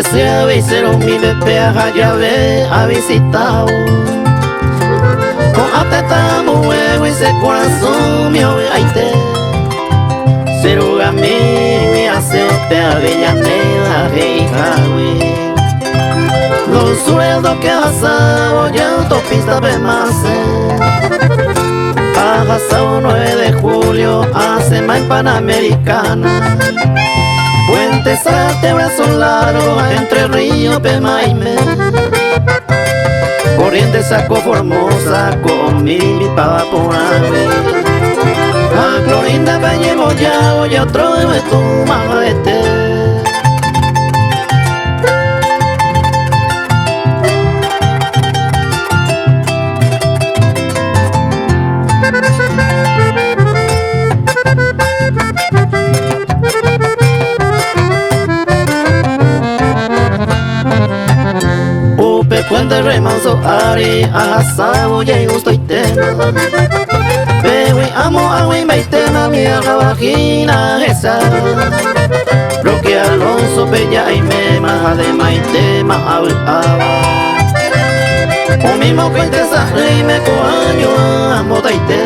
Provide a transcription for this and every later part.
se ha visero mi bebé a llave ha visitado. Con ateta huevo y ese corazón mío ay te. Seruga mi hace te avellaneda hey los sueldos que pasado ya autopista Pemase. Ha pasado 9 de julio hace más Panamericana. Puentes Sate, brazo largo entre Río Pemaime. Corrientes Saco Formosa con mi pava por ahí. A Clorinda Valle Boyao y otro de tu mamá Puente remanso ari asabo ya gusto y tema. Bewi amo agua y maitena mierda vagina esa. Roque Alonso bella y mema de maitema aba. O mismo cuente esa rey me coaño amo taite.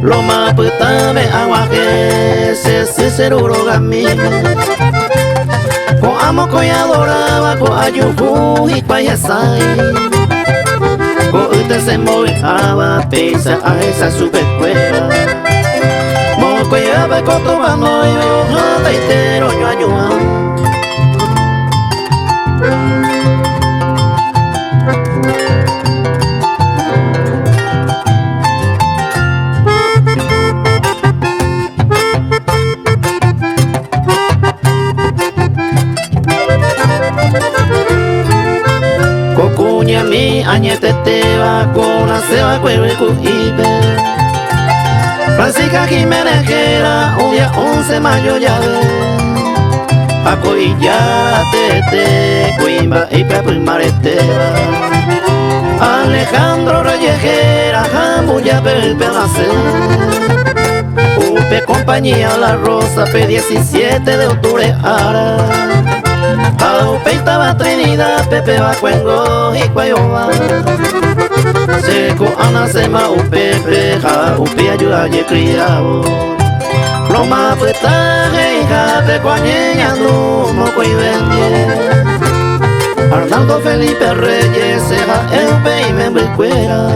Lo más puta me agua que se seruro gamime. Ko amo ko adoraba ko ayuhu y payasai. Ko usted se movaba pesa a esa supercueva. Mo ko yaba ko tomando y ojata y tero yo ayuha. Cocuña mi añete te va con la ceba cuero y cujipe. Francisca Jiménez Jera un día 11 de mayo ya ve. Paco y ya te Cuimba y Pepe y Mareteba. Alejandro Reyejera Jambu ya Pepe Pedace. Upe compañía La Rosa P17 de octubre ara. Aupe estaba Trinidad, Pepe va cuengo y cuayoba. Seco ana sema upepe, ja upe ayuda y criado. Roma petaje y jape cuañeña moco y vendie. Arnaldo Felipe Reyes, seja eupe y membrecuera.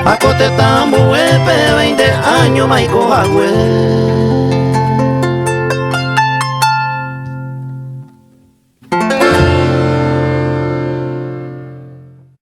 Paco te tambo epe 20 años maico agüe.